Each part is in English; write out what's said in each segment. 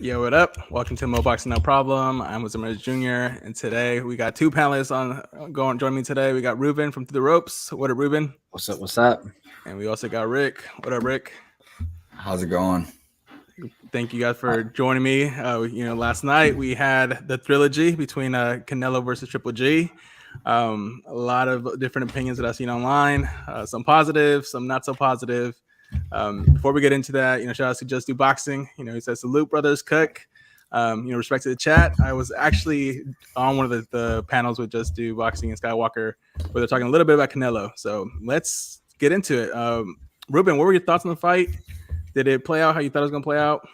Yo, what up? Welcome to Mo Boxing No Problem. I'm Ramirez Jr. And today we got two panelists on going join me today. We got Ruben from Through the Ropes. What up, Ruben? What's up? What's up? And we also got Rick. What up, Rick? How's it going? Thank you guys for joining me. Last night we had the trilogy between Canelo versus Triple G. A lot of different opinions that I've seen online. Some positive, some not so positive. Before we get into that, shout out to Just Do Boxing. He says salute brothers Cook. Respect to the chat. I was actually on one of the panels with Just Do Boxing and Skywalker where they're talking a little bit about Canelo. So let's get into it. Ruben, what were your thoughts on the fight? Did it play out how you thought it was going to play out?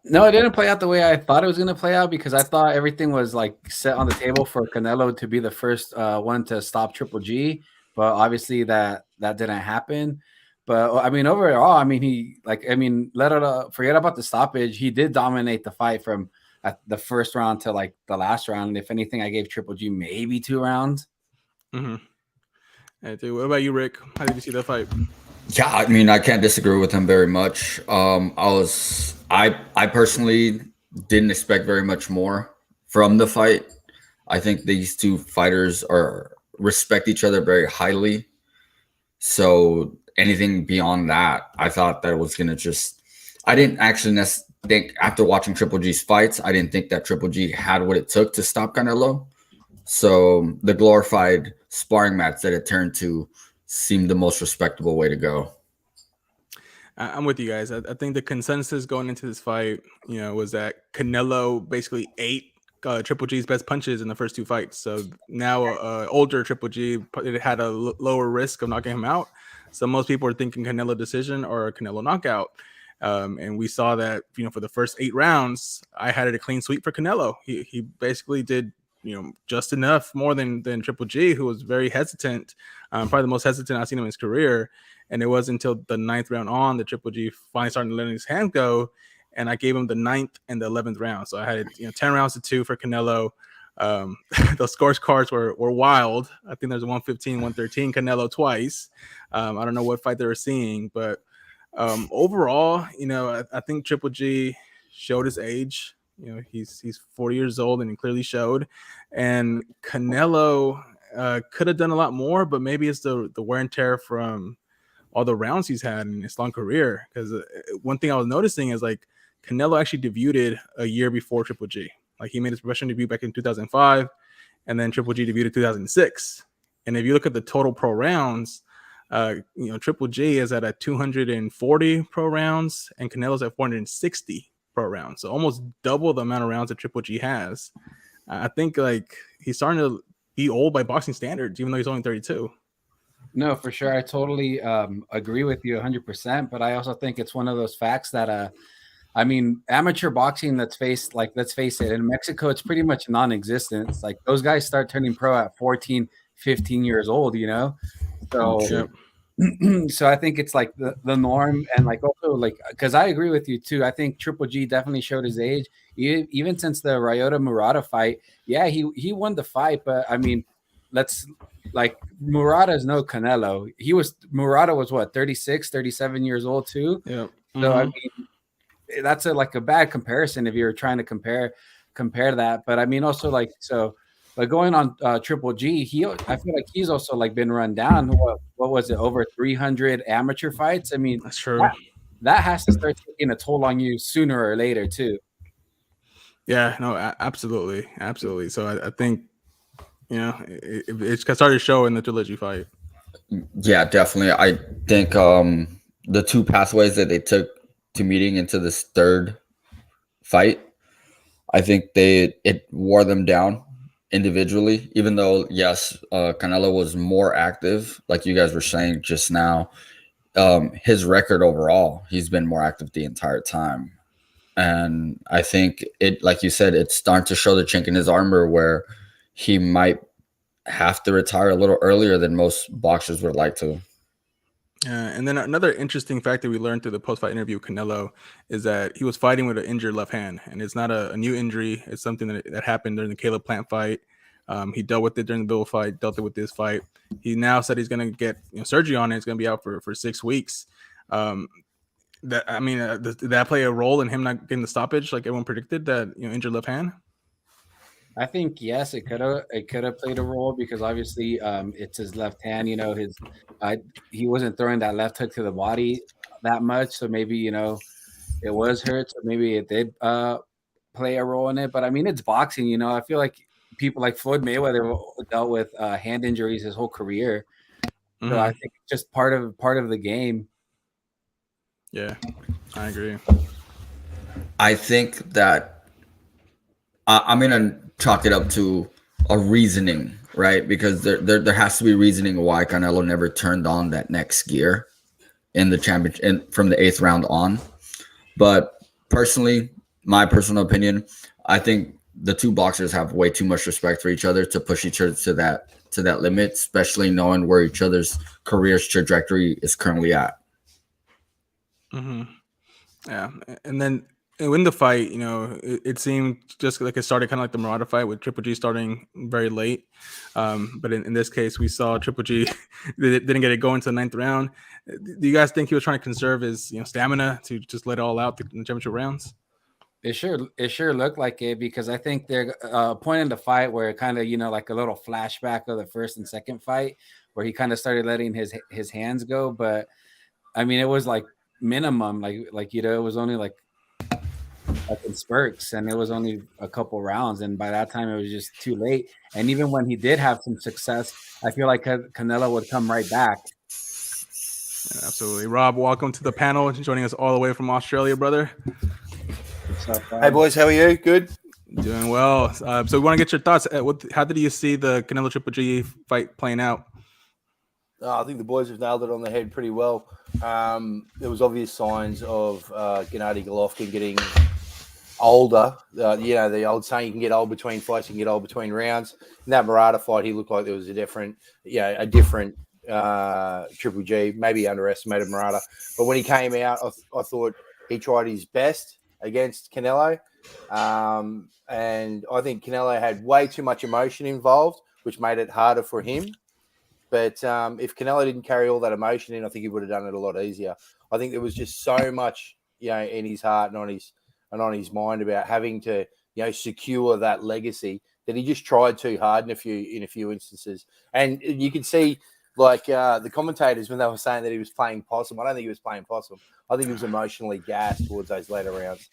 No, it didn't play out the way I thought it was going to play out because I thought everything was like set on the table for Canelo to be the first one to stop Triple G, but obviously that didn't happen. But I mean, overall, I mean, forget about the stoppage. He did dominate the fight from the first round to like the last round. If anything, I gave Triple G maybe 2 rounds. Mm-hmm. Hey, dude, what about you, Rick? How did you see the fight? Yeah, I mean, I can't disagree with him very much. I personally didn't expect very much more from the fight. I think these two fighters respect each other very highly. So anything beyond that, I thought that was gonna I didn't actually think after watching Triple G's fights, I didn't think that Triple G had what it took to stop Canelo. So the glorified sparring match that it turned to seemed the most respectable way to go. I'm with you guys. I think the consensus going into this fight, was that Canelo basically ate Triple G's best punches in the first 2 fights. So now older Triple G had a lower risk of knocking him out. So most people are thinking Canelo decision or a Canelo knockout. And we saw that, for the first 8 rounds, I had it a clean sweep for Canelo. He basically did, just enough more than Triple G, who was very hesitant, probably the most hesitant I've seen him in his career. And it wasn't until the 9th round on that Triple G finally started letting his hand go. And I gave him the 9th and the 11th round. So I had, 10 rounds to 2 for Canelo. Those scores cards were wild. I think there's a 115, 113 Canelo twice. I don't know what fight they were seeing, but overall, I think Triple G showed his age. He's 40 years old and he clearly showed. And Canelo could have done a lot more, but maybe it's the wear and tear from all the rounds he's had in his long career. Because one thing I was noticing is like Canelo actually debuted a year before Triple G. Like he made his professional debut back in 2005, and then Triple G debuted in 2006. And if you look at the total pro rounds, Triple G is at 240 pro rounds, and Canelo's at 460 pro rounds. So almost double the amount of rounds that Triple G has. I think like he's starting to be old by boxing standards, even though he's only 32. No, for sure. I totally agree with you 100%. But I also think it's one of those facts that, I mean, amateur boxing, let's face it, in Mexico, it's pretty much non-existent. It's like those guys start turning pro at 14, 15 years old, So, so I think it's like the norm. And like also like, because I agree with you too. I think Triple G definitely showed his age. Even since the Ryota Murata fight, yeah, he won the fight. But I mean, Murata's no Canelo. Murata was what, 36, 37 years old too. Yeah. Mm-hmm. So I mean, that's a bad comparison if you're trying to compare that. But I mean, also but going on Triple G, I feel like he's also like been run down. What was it, over 300 amateur fights? I mean, that's true. That has to start taking a toll on you sooner or later too. Yeah, no, absolutely. So I think it's started to show in the trilogy fight. Yeah, definitely. I think the 2 pathways that they took to meeting into this 3rd fight, I think it wore them down individually, even though yes, Canelo was more active, like you guys were saying just now. His record overall, he's been more active the entire time. And I think it, like you said, it's starting to show the chink in his armor where he might have to retire a little earlier than most boxers would like to. And then another interesting fact that we learned through the post-fight interview with Canelo is that he was fighting with an injured left hand, and it's not a new injury. It's something that happened during the Caleb Plant fight. He dealt with it during the Bill fight, dealt it with this fight. He now said he's going to get surgery on it. It's going to be out for 6 weeks. That I mean, did that play a role in him not getting the stoppage like everyone predicted? That injured left hand. I think yes, it could have played a role because obviously it's his left hand. Uh, he wasn't throwing that left hook to the body that much, so maybe it was hurt, so maybe it did play a role in it. But I mean, it's boxing. I feel like people like Floyd Mayweather dealt with hand injuries his whole career, so I think it's just part of the game. Yeah, I agree. I think that I'm gonna chalk it up to a reasoning, right? Because there has to be reasoning why Canelo never turned on that next gear in the championship and from the 8th round on. But personally, my personal opinion, I think the two boxers have way too much respect for each other to push each other to that limit, especially knowing where each other's career's trajectory is currently at. Yeah, and then in the fight, it seemed just like it started kind of like the Murata fight with Triple G starting very late. But in this case, we saw Triple G didn't get it going to the 9th round. Do you guys think he was trying to conserve his stamina to just let it all out in the championship rounds? It sure looked like it because I think they're point in the fight where it kind of like a little flashback of the first and second fight where he kind of started letting his hands go, but I mean it was like minimum like it was only like in spurts and it was only a couple rounds, and by that time it was just too late. And even when he did have some success, I feel like Canelo would come right back. Yeah, absolutely. Rob, welcome to the panel, joining us all the way from Australia, brother. Hey boys, how are you? Good. Doing well. So we want to get your thoughts. How did you see the Canelo Triple G fight playing out? I think the boys have nailed it on the head pretty well. There was obvious signs of Gennady Golovkin getting older. The old saying, you can get old between fights, you can get old between rounds. In that Murata fight, he looked like there was a different Triple G, maybe underestimated Murata. But when he came out, I thought he tried his best against Canelo. And I think Canelo had way too much emotion involved, which made it harder for him. But if Canelo didn't carry all that emotion in, I think he would have done it a lot easier. I think there was just so much, in his heart and on his mind about having to, secure that legacy that he just tried too hard in a few instances. And you could see, like the commentators when they were saying that he was playing possum. I don't think he was playing possum. I think he was emotionally gassed towards those later rounds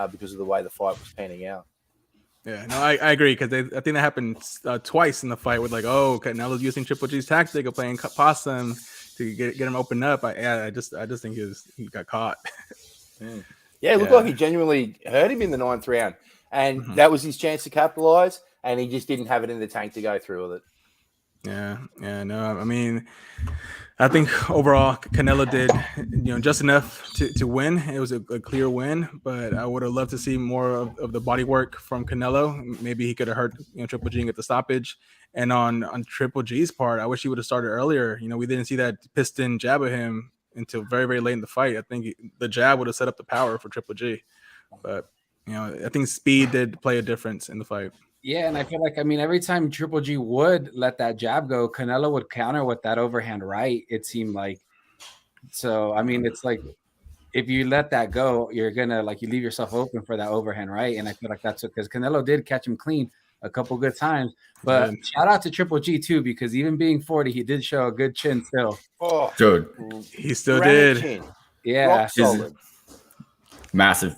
because of the way the fight was panning out. Yeah, no, I agree because I think that happened twice in the fight with Canelo's using Triple G's tactic of playing possum to get him opened up. I just think he got caught. Yeah, it looked like he genuinely hurt him in the 9th round, and that was his chance to capitalize, and he just didn't have it in the tank to go through with it. Yeah, no, I mean, I think overall Canelo did, just enough to win. It was a clear win, but I would have loved to see more of the body work from Canelo. Maybe he could have hurt, Triple G and get the stoppage. And on Triple G's part, I wish he would have started earlier. We didn't see that piston jab of him until very, very late in the fight. I think the jab would have set up the power for Triple G. But, I think speed did play a difference in the fight. Yeah, and I feel like, every time Triple G would let that jab go, Canelo would counter with that overhand right, it seemed like. So, it's like if you let that go, you're going to, you leave yourself open for that overhand right. And I feel like that's because Canelo did catch him clean a couple good times. But shout out to Triple G, too, because even being 40, he did show a good chin still. Oh, dude. He still did. Chin. Yeah. Rock solid. Massive.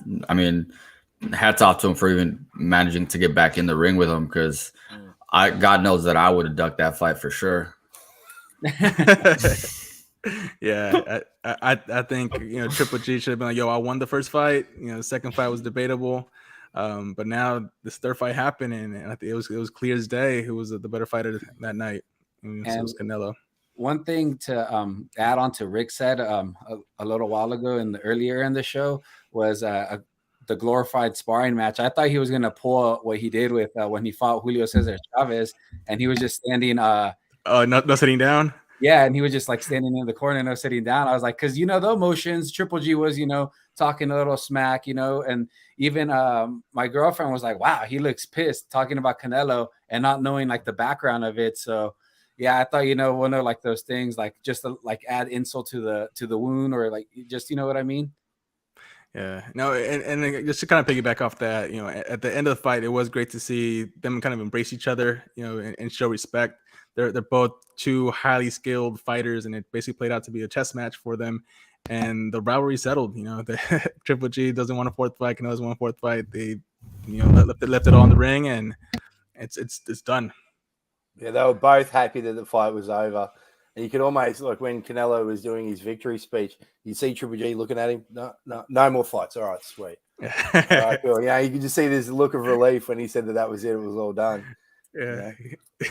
Hats off to him for even managing to get back in the ring with him because God knows that I would have ducked that fight for sure. Yeah, I think Triple G should have been like, "Yo, I won the first fight. The second fight was debatable, but now this third fight happened, and I think it was clear as day who was the better fighter that night. And so it was Canelo." One thing to add on to Rick said a little while ago earlier in the show was the glorified sparring match. I thought he was going to pull what he did with when he fought Julio Cesar Chavez, and he was just standing. No sitting down. Yeah, and he was just standing in the corner, no sitting down. I was like, because the emotions. Triple G was talking a little smack, and even my girlfriend was like, "Wow, he looks pissed," talking about Canelo and not knowing the background of it. So yeah, I thought one of those things just to add insult to the wound or just what I mean. Yeah, no, and just to kind of piggyback off that, at the end of the fight, it was great to see them kind of embrace each other, and show respect. They're both two highly skilled fighters, and it basically played out to be a chess match for them. And the rivalry settled. The Triple G doesn't want a fourth fight, Canelo doesn't want a fourth fight. They, left it all in the ring, and it's done. Yeah, they were both happy that the fight was over. And you could almost, like when Canelo was doing his victory speech, you see Triple G looking at him. No more fights. All right, sweet. All right, cool. You could just see this look of relief when he said that was it. It was all done. Yeah,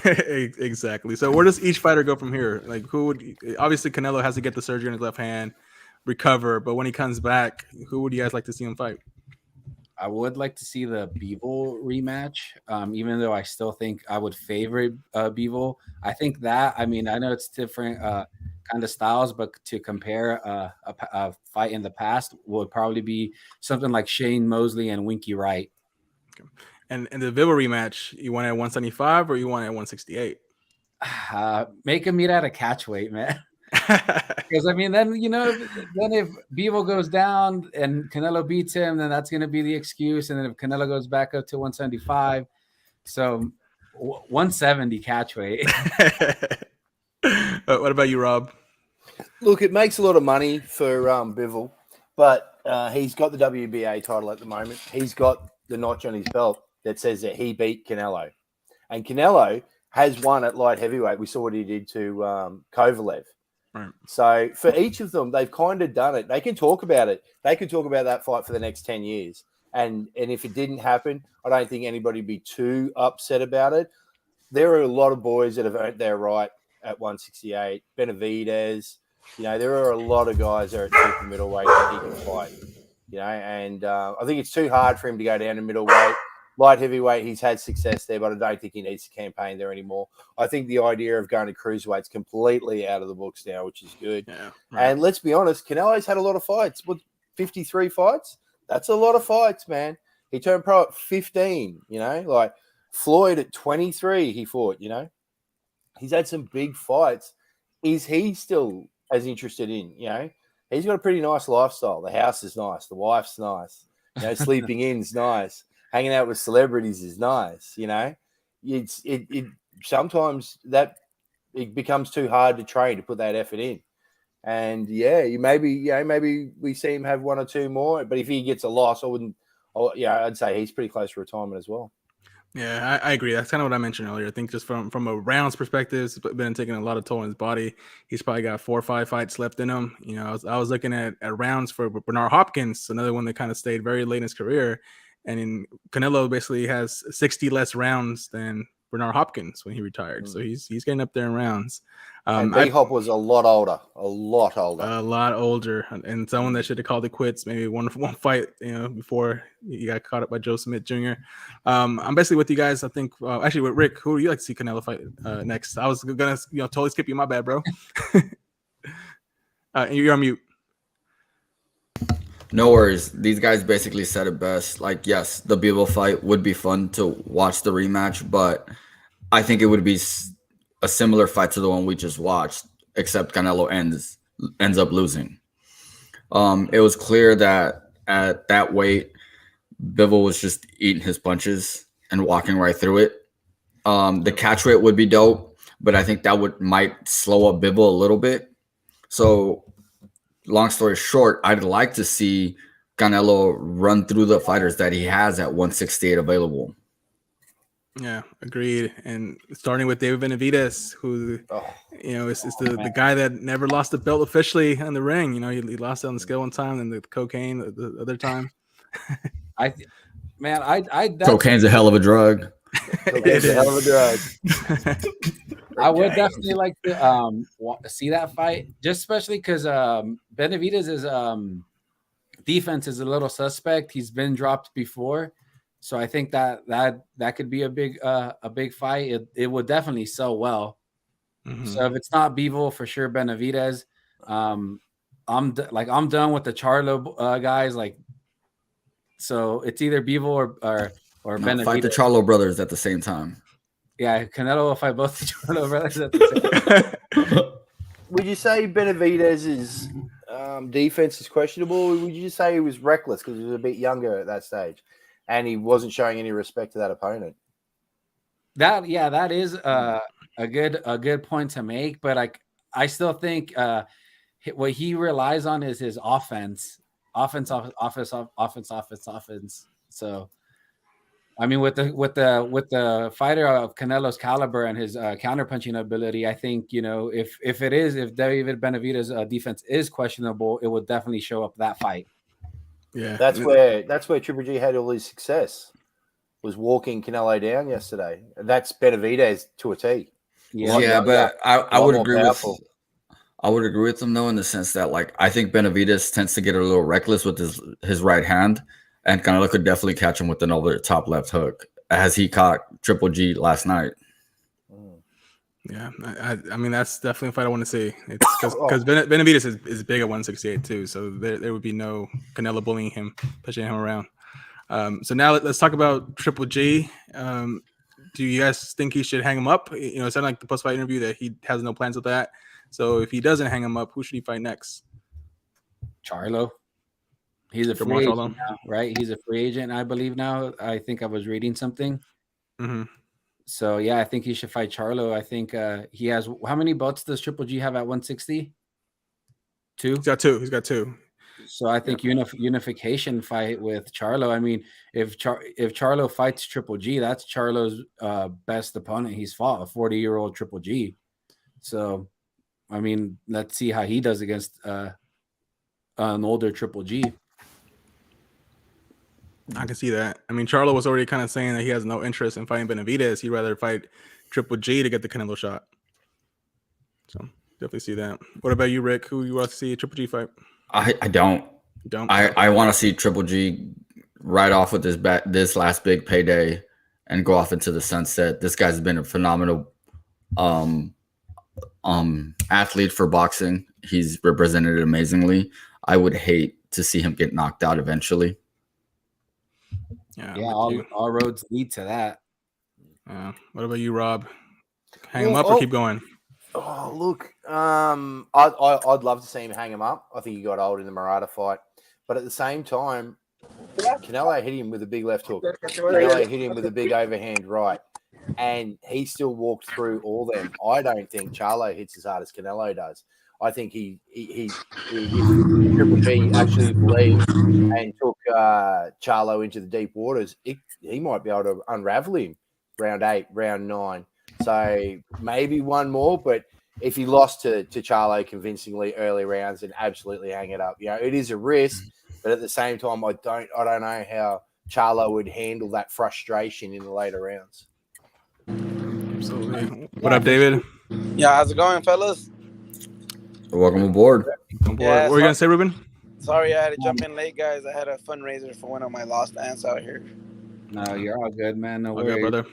exactly. So where does each fighter go from here? Like, obviously Canelo has to get the surgery on his left hand, recover. But when he comes back, who would you guys like to see him fight? I would like to see the Bivol rematch, even though I still think I would favor Bivol. I think that, I know it's different kind of styles, but to compare a fight in the past would probably be something like Shane Mosley and Winky Wright. Okay. And the Bivol rematch, you want it at 175 or you want it at 168? Make him meet at a catch weight, man. Because then if Bivol goes down and Canelo beats him, then that's going to be the excuse. And then if Canelo goes back up to 175, so 170 catch weight. What about you, Rob? Look, it makes a lot of money for Bivol, but he's got the WBA title at the moment. He's got the notch on his belt that says that he beat Canelo, and Canelo has won at light heavyweight. We saw what he did to Kovalev. Right. So for each of them, they've kind of done it. They can talk about it. They can talk about that fight for the next 10 years. And if it didn't happen, I don't think anybody would be too upset about it. There are a lot of boys that have earned their right at 168. Benavidez, there are a lot of guys that are at super middleweight that he can fight. And I think it's too hard for him to go down to middleweight. Light heavyweight, he's had success there, but I don't think he needs to campaign there anymore. I think the idea of going to cruiserweight's completely out of the books now, which is good. Yeah, right. And let's be honest, Canelo's had a lot of fights. What, 53 fights? That's a lot of fights, man. He turned pro at 15, like Floyd at 23, he fought, He's had some big fights. Is he still as interested in, He's got a pretty nice lifestyle. The house is nice. The wife's nice. Sleeping in's nice. Hanging out with celebrities is nice, It sometimes that it becomes too hard to train to put that effort in, and maybe we see him have one or two more. But if he gets a loss, I'd say he's pretty close to retirement as well. Yeah, I agree. That's kind of what I mentioned earlier. I think just from a rounds perspective, it's been taking a lot of toll on his body. He's probably got 4 or 5 fights left in him. I was looking at rounds for Bernard Hopkins, another one that kind of stayed very late in his career. And Canelo basically has 60 less rounds than Bernard Hopkins when he retired. So he's getting up there in rounds. And B-Hop was a lot older. A lot older. And someone that should have called it quits maybe one fight, before he got caught up by Joe Smith Jr. I'm basically with you guys. I think, actually with Rick, who would you like to see Canelo fight next? I was going to totally skip you. My bad, bro. You're on mute. No worries. These guys basically said it best. Like, yes, the Bivol fight would be fun to watch the rematch, but I think it would be a similar fight to the one we just watched, except Canelo ends up losing. It was clear that at that weight, Bivol was just eating his punches and walking right through it. The catch weight would be dope, but I think that might slow up Bivol a little bit. So, long story short, I'd like to see Canelo run through the fighters that he has at 168 available. Yeah, agreed. And starting with David Benavidez, who, is the guy that never lost the belt officially in the ring. He lost it on the scale one time, and the cocaine the other time. Cocaine's a hell of a drug. Cocaine's a hell of a drug. I would definitely like to see that fight, just especially because Benavidez's defense is a little suspect. He's been dropped before, so I think that could be a big fight. It would definitely sell well. Mm-hmm. So if it's not Bivol, for sure Benavidez. I'm done with the Charlo guys. So it's either Bivol or Benavidez. Fight the Charlo brothers at the same time. Yeah, Canelo will fight both the Charlo brothers at the same time. Would you say Benavidez's defense is questionable? Would you just say he was reckless because he was a bit younger at that stage, and he wasn't showing any respect to that opponent? That is a good point to make, but I still think what he relies on is his offense. So, I mean, with the fighter of Canelo's caliber and his counterpunching ability, I think if David Benavidez' defense is questionable, it will definitely show up that fight. Yeah, that's where Triple G had all his success, was walking Canelo down yesterday. That's Benavidez to a T. But I would agree powerful. I would agree with him though, in the sense that I think Benavidez tends to get a little reckless with his right hand, and Canelo could definitely catch him with an over the top left hook, as he caught Triple G last night. Yeah, I mean that's definitely a fight I want to see. It's because Benavidez is big at 168 too, so there would be no Canelo bullying him, pushing him around. So now let's talk about Triple G. Do you guys think he should hang him up? It sounded like the post-fight interview that he has no plans with that. So if he doesn't hang him up, who should he fight next? Charlo. He's a free agent now, right? He's a free agent, I believe now. I think I was reading something. Mm-hmm. So yeah, I think he should fight Charlo. I think he has. How many belts does Triple G have at 160? 2. He's got two. So I think unification fight with Charlo. I mean, if Charlo fights Triple G, that's Charlo's best opponent he's fought, a 40-year-old Triple G. So, I mean, let's see how he does against an older Triple G. I can see that. I mean, Charlo was already kind of saying that he has no interest in fighting Benavidez. He'd rather fight Triple G to get the Canelo shot. So definitely see that. What about you, Rick? Who you want to see a Triple G fight? I don't. You don't? I want to see Triple G right off with this last big payday and go off into the sunset. This guy's been a phenomenal athlete for boxing. He's represented it amazingly. I would hate to see him get knocked out eventually. Yeah, all roads lead to that. What about you, Rob? Hang him up or keep going? Oh, look, I'd love to see him hang him up. I think he got old in the Murata fight. But at the same time, Canelo hit him with a big left hook. Canelo hit him with a big overhand right. And he still walked through all them. I don't think Charlo hits as hard as Canelo does. I think if Triple G actually believed and took Charlo into the deep waters, he might be able to unravel him round 8, round 9. So maybe one more, but if he lost to Charlo convincingly early rounds, then absolutely hang it up. It is a risk, but at the same time, I don't know how Charlo would handle that frustration in the later rounds. Absolutely. What up, David? Yeah, how's it going, fellas? Welcome aboard. Yeah, what were you gonna say, Ruben? Sorry, I had to jump in late, guys. I had a fundraiser for one of my lost aunts out here. No, you're all good, man. No worries, brother.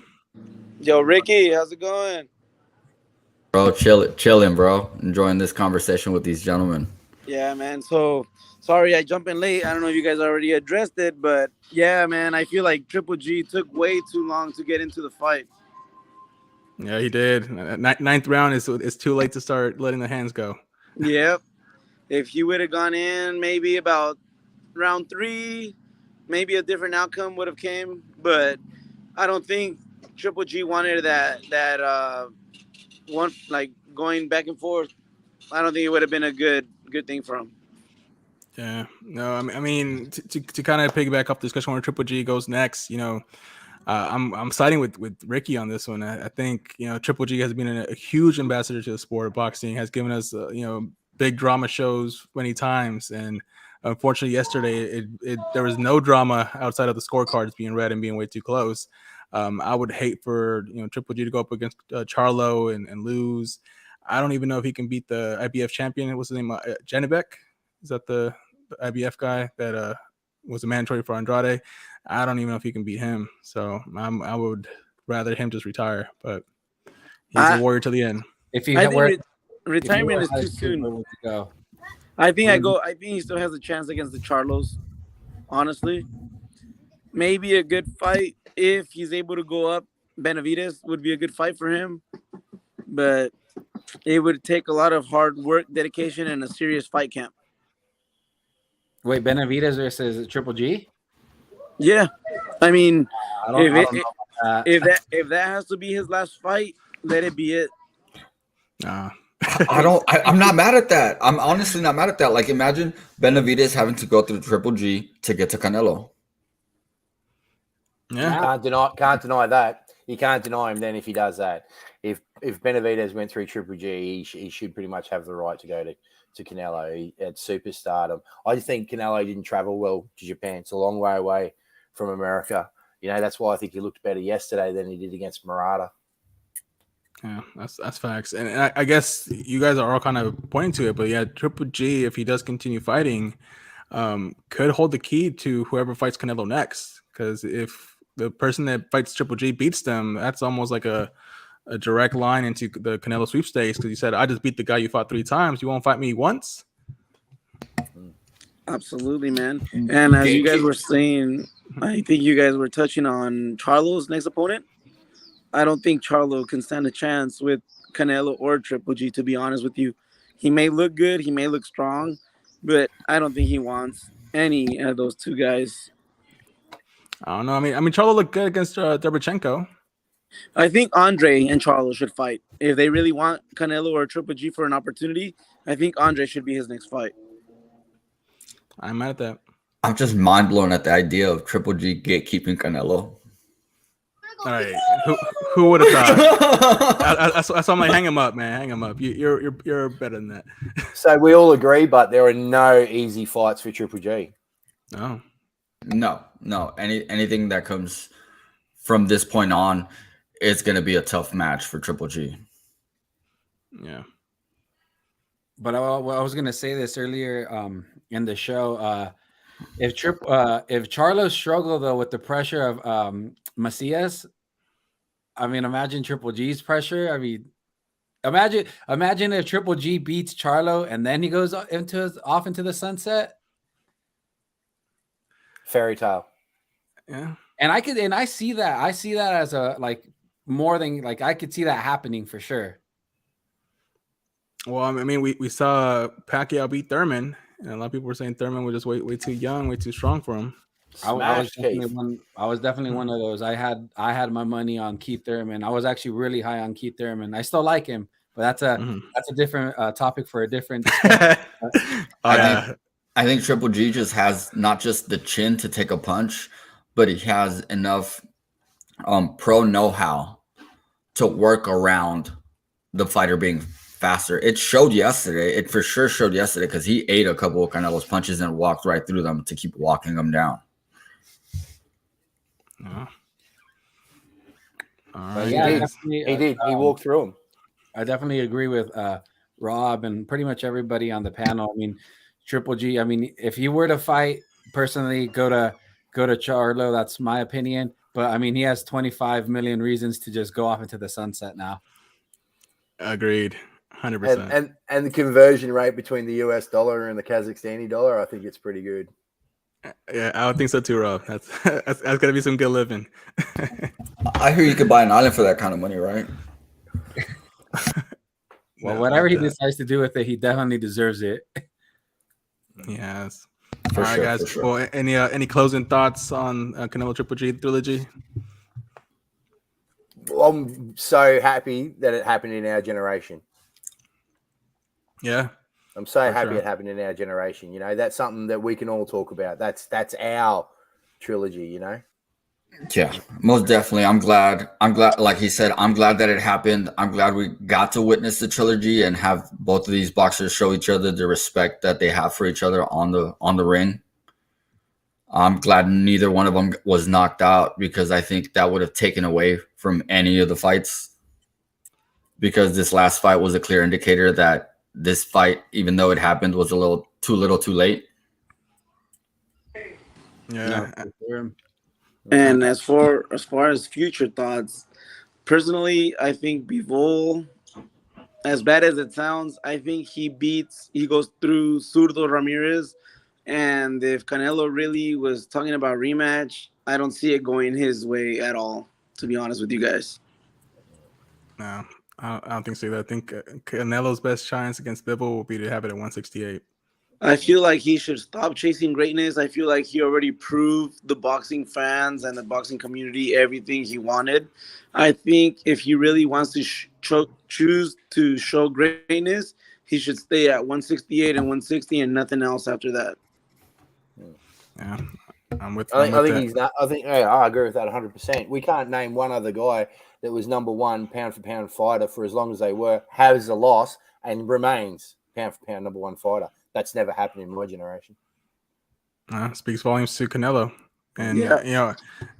Yo, Ricky, how's it going? Bro, chilling, bro. Enjoying this conversation with these gentlemen. Yeah, man. So sorry I jumped in late. I don't know if you guys already addressed it, but yeah, man, I feel like Triple G took way too long to get into the fight. Yeah, he did. Ninth round is too late to start letting the hands go. Yep. If he would have gone in maybe about round 3, maybe a different outcome would have came. But I don't think Triple G wanted that one, like going back and forth. I don't think it would have been a good thing for him. Yeah. No, I mean to kind of piggyback off the discussion where Triple G goes next, I'm siding with Ricky on this one. I think Triple G has been a huge ambassador to the sport of boxing. Has given us big drama shows many times, and unfortunately yesterday there was no drama outside of the scorecards being read and being way too close. I would hate for Triple G to go up against Charlo and lose. I don't even know if he can beat the IBF champion. What's his name? Gennady? Is that the IBF guy that was a mandatory for Andrade? I don't even know if he can beat him. So I would rather him just retire. But he's a warrior to the end. Retirement is too soon. I think he still has a chance against the Charlos. Honestly, maybe a good fight if he's able to go up. Benavidez would be a good fight for him, but it would take a lot of hard work, dedication, and a serious fight camp. Wait, Benavidez versus Triple G? Yeah, I mean, I don't know about that. if that has to be his last fight, let it be it. I'm not mad at that. I'm honestly not mad at that. Like, imagine Benavidez having to go through Triple G to get to Canelo. Yeah. Can't deny that. You can't deny him then if he does that. If Benavidez went through Triple G, he should pretty much have the right to go to Canelo at superstardom. I just think Canelo didn't travel well to Japan. It's a long way away from America. That's why I think he looked better yesterday than he did against Murata. Yeah, that's facts. And I guess you guys are all kind of pointing to it, but yeah, Triple G, if he does continue fighting, could hold the key to whoever fights Canelo next. Because if the person that fights Triple G beats them, that's almost like a direct line into the Canelo sweepstakes. Because you said, I just beat the guy you fought 3 times. You won't fight me once? Absolutely, man. And as you guys were saying, I think you guys were touching on Charlo's next opponent. I don't think Charlo can stand a chance with Canelo or Triple G, to be honest with you. He may look good, he may look strong, but I don't think he wants any of those two guys. I don't know. I mean, Charlo looked good against Derbychenko. I think Andre and Charlo should fight. If they really want Canelo or Triple G for an opportunity, I think Andre should be his next fight. I'm mad at that. I'm just mind blown at the idea of Triple G gatekeeping Canelo. All right, who would have thought? I saw him like, hang him up, man, hang him up. You're better than that. So we all agree, but there are no easy fights for Triple G. No. Anything that comes from this point on, it's going to be a tough match for Triple G. Yeah. But I was going to say this earlier in the show. If Charlo struggled though with the pressure of Macias, I mean, imagine Triple G's pressure. I mean, imagine if Triple G beats Charlo and then he goes off into the sunset. Fairy tale. Yeah. And I see that as a more than I could see that happening for sure. Well, I mean, we saw Pacquiao beat Thurman, and a lot of people were saying Thurman was just way too young, way too strong for him. I was definitely one of those. I had my money on Keith Thurman. I was actually really high on Keith Thurman. I still like him, but that's a different topic for a different. I think Triple G just has not just the chin to take a punch, but he has enough pro know-how to work around the fighter being faster. It showed yesterday. It for sure showed yesterday because he ate a couple of Canelo's punches and walked right through them to keep walking them down. Yeah. All right. He did. He walked through them. I definitely agree with Rob and pretty much everybody on the panel. I mean, Triple G. I mean, if he were to fight personally, go to Charlo. That's my opinion. But I mean, he has 25 million reasons to just go off into the sunset now. Agreed, 100%. And the conversion rate between the US dollar and the Kazakhstani dollar, I think it's pretty good. Yeah, I would think so too, Rob. That's gonna be some good living. I hear you could buy an island for that kind of money, right? Well, whatever he decides to do with it, he definitely deserves it. Yes. All right, guys. Sure. Well, any closing thoughts on Canelo Triple G trilogy? Well, I'm so happy that it happened in our generation. Yeah. I'm so happy it happened in our generation. That's something that we can all talk about. That's our trilogy, Yeah, most definitely. I'm glad, like he said, I'm glad that it happened. I'm glad we got to witness the trilogy and have both of these boxers show each other the respect that they have for each other on the ring. I'm glad neither one of them was knocked out because I think that would have taken away from any of the fights. Because this last fight was a clear indicator that this fight, even though it happened, was a little too late. Yeah. And as far as future thoughts, personally, I think Bivol, as bad as it sounds, I think he goes through Zurdo Ramirez. And if Canelo really was talking about rematch, I don't see it going his way at all, to be honest with you guys. No, I don't think so. I think Canelo's best chance against Bivol will be to have it at 168. I feel like he should stop chasing greatness. I feel like he already proved the boxing fans and the boxing community everything he wanted. I think if he really wants to choose to show greatness, he should stay at 168 and 160 and nothing else after that. Yeah, I'm with I think that. he's not. I think I agree with that 100%. We can't name one other guy that was number one pound for pound fighter for as long as they were, has a loss, and remains pound for pound number one fighter. That's never happened in my generation. Speaks volumes to Canelo. And Yeah. you know,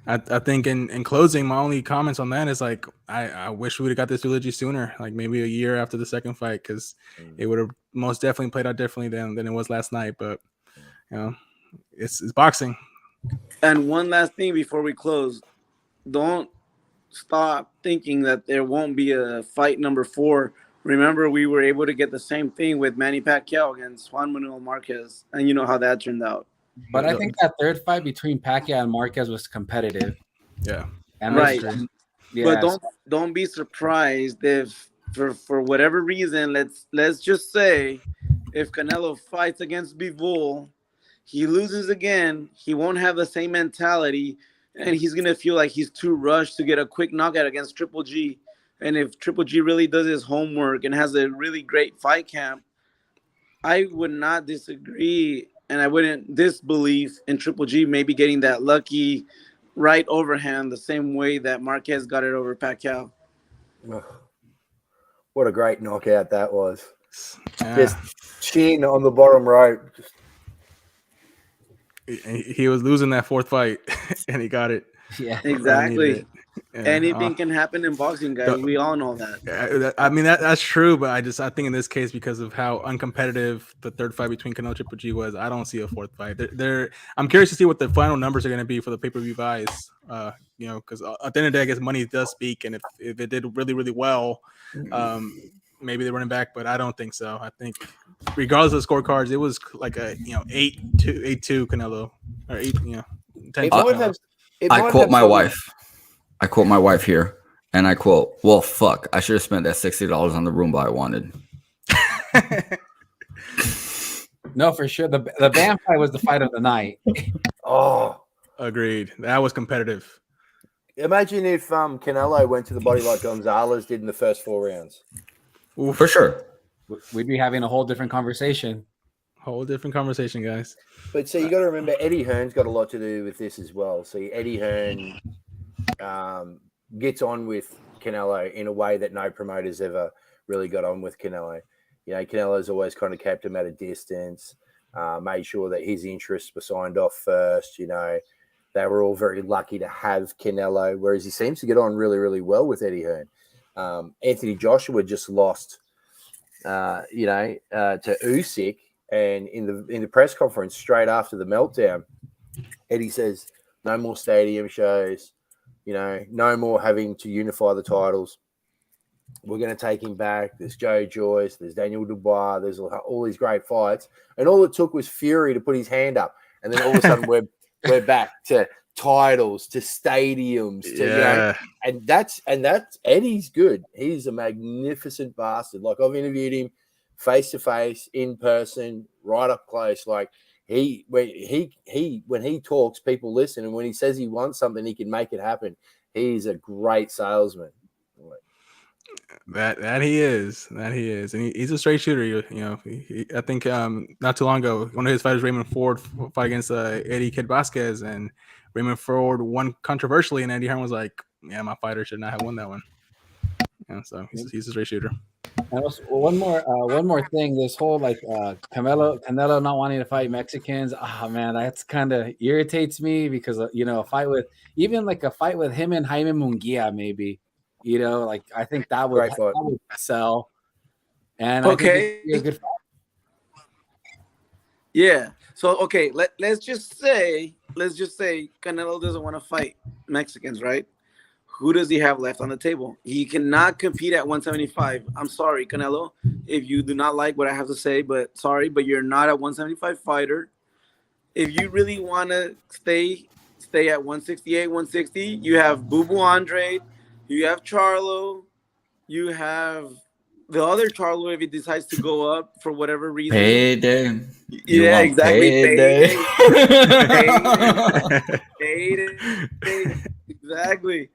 I think in closing, my only comments on that is like I wish we would have got this trilogy sooner, like maybe a year after the second fight, because it would have most definitely played out differently than it was last night. But you know, it's boxing. And one last thing before we close, don't stop thinking that there won't be a fight number 4. Remember, we were able to get the same thing with Manny Pacquiao against Juan Manuel Marquez, and you know how that turned out. But I think that third fight between Pacquiao and Marquez was competitive. Yeah, And right. Yeah, but don't be surprised if for whatever reason, let's just say, if Canelo fights against Bivol, he loses again, he won't have the same mentality, and he's gonna feel like he's too rushed to get a quick knockout against Triple G. And if Triple G really does his homework and has a really great fight camp, I would not disagree, and I wouldn't disbelieve in Triple G maybe getting that lucky right overhand the same way that Marquez got it over Pacquiao. What a great knockout that was. Just chin on the bottom rope. He was losing that fourth fight, and he got it. Yeah, exactly. Yeah. Anything can happen in boxing, guys. We all know that. I mean, that's true, but I think in this case, because of how uncompetitive the third fight between Canelo and Triple G was, I don't see a fourth fight. I'm curious to see what the final numbers are going to be for the pay-per-view buys. You know, because at the end of the day, I guess money does speak, and if it did really, really well, maybe they're running back, but I don't think so. I think regardless of the scorecards, it was like a 8-2 Canelo, or 10. I quote my wife. I quote my wife here, and I quote, "Well, fuck, I should have spent that $60 on the Roomba I wanted." No, for sure. The Bam fight was the fight of the night. Oh, agreed. That was competitive. Imagine if Canelo went to the body like Gonzalez did in the first 4 rounds. Ooh, for sure. We'd be having a whole different conversation. Whole different conversation, guys. But see, you got to remember, Eddie Hearn's got a lot to do with this as well. See, Eddie Hearn gets on with Canelo in a way that no promoter's ever really got on with Canelo. You know, Canelo's always kind of kept him at a distance, made sure that his interests were signed off first. You know, they were all very lucky to have Canelo, whereas he seems to get on really, really well with Eddie Hearn. Anthony Joshua just lost, to Usyk, and in the press conference straight after the meltdown, Eddie says, "No more stadium shows. You know, no more having to unify the titles. We're going to take him back. There's Joe Joyce, there's Daniel Dubois, there's all these great fights." And all it took was Fury to put his hand up. And then all of a sudden we're back to titles, to stadiums, to, you know, and that's Eddie's good. He's a magnificent bastard. Like, I've interviewed him face to face, in person, right up close. Like, when he talks, people listen, and when he says he wants something, he can make it happen. He's a great salesman. That he is, and he's a straight shooter. You know, I think not too long ago, one of his fighters, Raymond Ford, fought against Eddie Kid Vasquez, and Raymond Ford won controversially, and Eddie Hearn was like, "Yeah, my fighter should not have won that one." Yeah, so he's a straight shooter. And also, one more thing. This whole Canelo not wanting to fight Mexicans. Oh man, that's kind of irritates me, because a fight with him and Jaime Munguia, maybe. Like, I think that would sell. And okay, I think it'd be a good fight. Yeah. So okay, let's just say Canelo doesn't want to fight Mexicans, right? Who does he have left on the table? He cannot compete at 175. I'm sorry, Canelo, if you do not like what I have to say, but sorry, but you're not a 175 fighter. If you really want to stay at 168, 160, you have Boo Boo Andre, you have Charlo, you have the other Charlo, if he decides to go up for whatever reason, Payday. yeah, exactly, Payday. payday, exactly.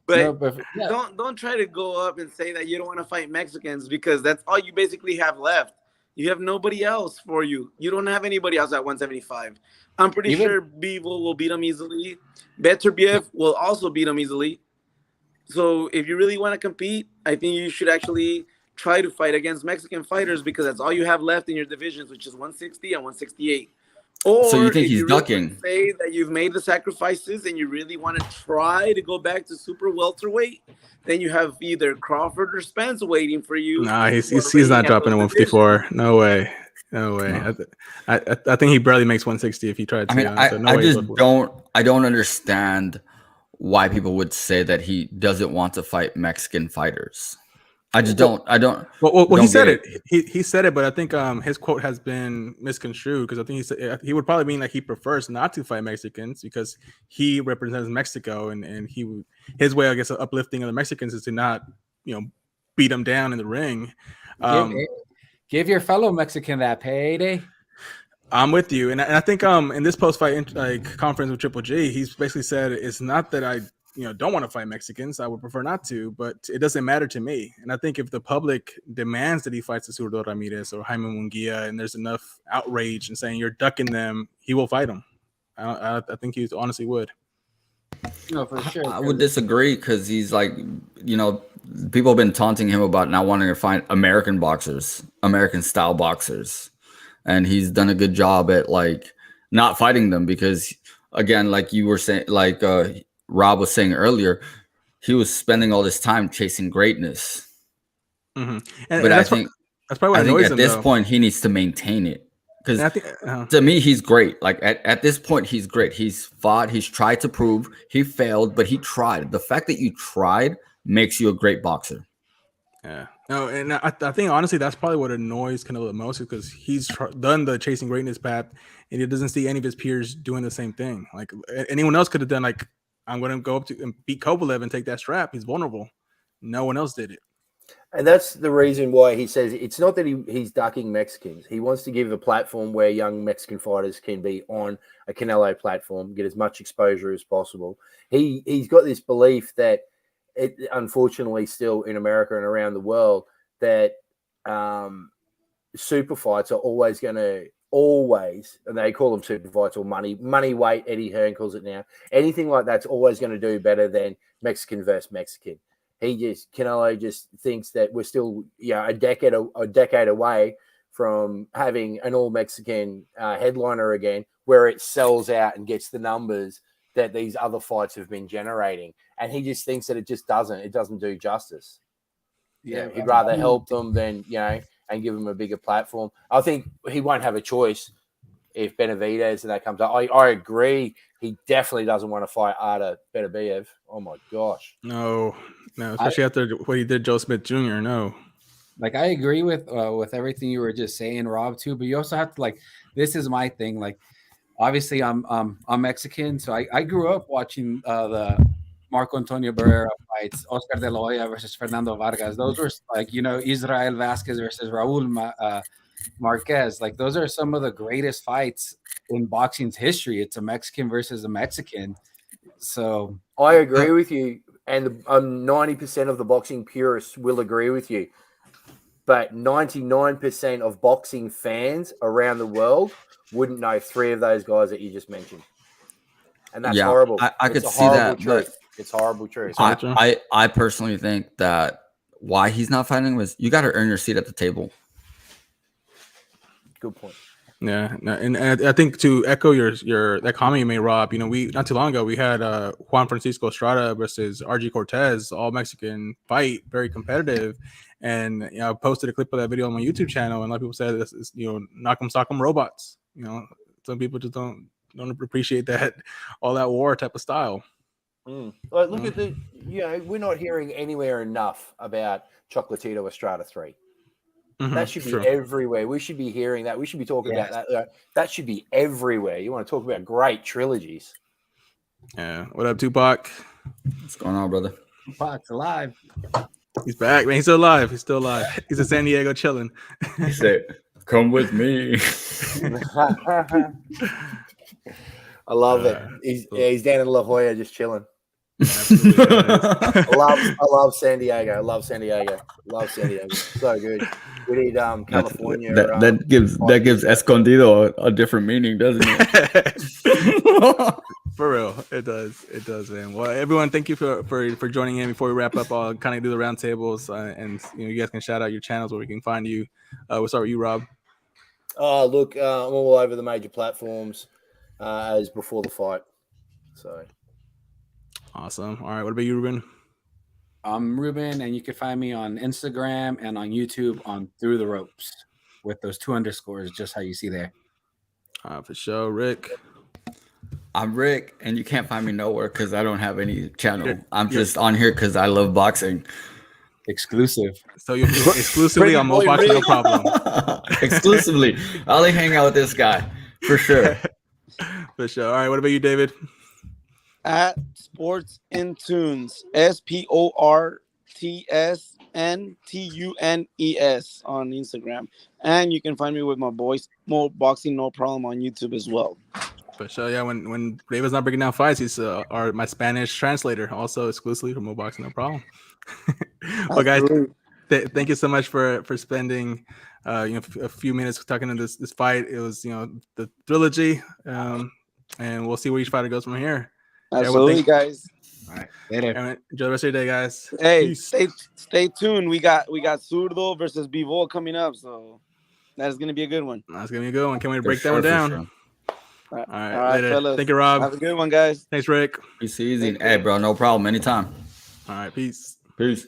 No, But but yeah, don't try to go up and say that you don't want to fight Mexicans, because that's all you basically have left. You have nobody else for you. You don't have anybody else at 175. I'm pretty even sure Bivol will beat him easily. Beterbiev will also beat him easily. So if you really want to compete, I think you should actually try to fight against Mexican fighters, because that's all you have left in your divisions, which is 160 and 168. So you Or think if he's you really want ducking? to say that you've made the sacrifices and you really want to try to go back to super welterweight, then you have either Crawford or Spence waiting for you. Nah, who he's already not dropping to handle divisions. 154. No way. No way. No. I think he barely makes 160 if he tried to. I mean, So no I way just he's going for it. I don't understand why people would say that he doesn't want to fight Mexican fighters. I just don't. Well, don't he said get it. He said it, but I think his quote has been misconstrued, because I think he said he would probably mean like he prefers not to fight Mexicans because he represents Mexico, and his way, I guess, of uplifting other Mexicans is to not beat them down in the ring. give your fellow Mexican that payday. I'm with you, and I think in this post fight conference with Triple G, he's basically said it's not that I don't want to fight Mexicans. I would prefer not to, but it doesn't matter to me. And I think if the public demands that he fights Zurdo Ramirez or Jaime Munguia, and there's enough outrage and saying you're ducking them, he will fight them. I think he honestly would. No, for sure. I would disagree, because he's like, people have been taunting him about not wanting to fight American boxers, American style boxers. And he's done a good job at like not fighting them, because again, like you were saying, like Rob was saying earlier, he was spending all this time chasing greatness. Mm-hmm. But I think that's probably what I think annoys at him, this though. point he needs to maintain it, because to to me he's great. Like at this point he's great. He's fought. He's tried to prove. He failed, but he tried. The fact that you tried makes you a great boxer. Yeah. No, and I think honestly that's probably what annoys Canelo the most, because he's done the chasing greatness path, and he doesn't see any of his peers doing the same thing. Like anyone else could have done, like, I'm going to go up to and beat Kovalev and take that strap. He's vulnerable. No one else did it. And that's the reason why he says it's not that he's ducking Mexicans. He wants to give a platform where young Mexican fighters can be on a Canelo platform, get as much exposure as possible. He's got this belief that it, unfortunately, still in America and around the world, that super fights are always going to and they call them super fights or money weight. Eddie Hearn calls it now. Anything like that's always going to do better than Mexican versus Mexican. Canelo just thinks that we're still a decade away from having an all Mexican headliner again, where it sells out and gets the numbers that these other fights have been generating. And he just thinks that it doesn't do justice. Yeah, he'd rather help them than, and give them a bigger platform. I think he won't have a choice if Benavidez and that comes up. I agree. He definitely doesn't want to fight Arda Beterbiev. Oh my gosh. No, especially after what he did Joe Smith Jr. No. Like, I agree with everything you were just saying, Rob, too. But you also have to, like, this is my thing. Like, obviously, I'm Mexican, so I grew up watching the Marco Antonio Barrera fights, Oscar De La Hoya versus Fernando Vargas. Those were like, Israel Vasquez versus Raul Marquez. Like, those are some of the greatest fights in boxing's history. It's a Mexican versus a Mexican. So I agree with you, and 90% of the boxing purists will agree with you. But 99% of boxing fans around the world wouldn't know three of those guys that you just mentioned. And that's horrible. I could see that, truth. but it's horrible truth. I personally think that why he's not fighting was you got to earn your seat at the table. Good point. Yeah, and I think to echo your that comment you made, Rob. We not too long ago we had Juan Francisco Estrada versus RG Cortez, all Mexican fight, very competitive, and I posted a clip of that video on my YouTube channel, and a lot of people said this is knock 'em sock 'em robots. Some people just don't appreciate that all that war type of style. Look at the we're not hearing anywhere enough about Chocolatito Estrada 3. Mm-hmm, that should be everywhere. We should be hearing that. We should be talking about that. That should be everywhere. You want to talk about great trilogies. Yeah. What up, Tupac? What's going on, brother? Tupac's alive. He's back, man. He's still alive. He's still alive. He's in San Diego chilling. He said, "Come with me." I love it. He's down in La Jolla just chilling. Absolutely, guys. I love San Diego. I love San Diego. Love San Diego. So good. We need California. That gives escondido a different meaning, doesn't it? For real, it does, man. Well, everyone, thank you for joining in. Before we wrap up, I'll kind of do the roundtables, and you guys can shout out your channels where we can find you. We'll start with you, Rob. Look, I'm all over the major platforms as before the fight. So awesome. All right, what about you, Ruben? I'm Ruben, and you can find me on Instagram and on YouTube on Through the Ropes with those 2 underscores, just how you see there. For sure, Rick. I'm Rick, and you can't find me nowhere because I don't have any channel. I'm just on here because I love boxing. Exclusive. So you'll be exclusively on Mo Boxing, no problem. Exclusively. I'll only hang out with this guy for sure. For sure. All right, what about you, David? At SportsNTunes, SportsNTunes on Instagram, and you can find me with my boys Mo Boxing No Problem on YouTube as well. For sure, yeah. When David's not breaking down fights, he's my Spanish translator, also exclusively for Mo Boxing No Problem. Well, guys, thank you so much for spending a few minutes talking to this fight. It was the trilogy, and we'll see where each fighter goes from here. Absolutely, guys. All right, later. Enjoy the rest of your day, guys. Hey, stay tuned. We got Zurdo versus Bivol coming up, so that's gonna be a good one. That's gonna be a good one. Can't wait to break that one down. Sure. All right, later. Fellas. Thank you, Rob. Have a good one, guys. Thanks, Rick. Peace easy. Hey, bro, no problem. Anytime. All right, peace. Peace.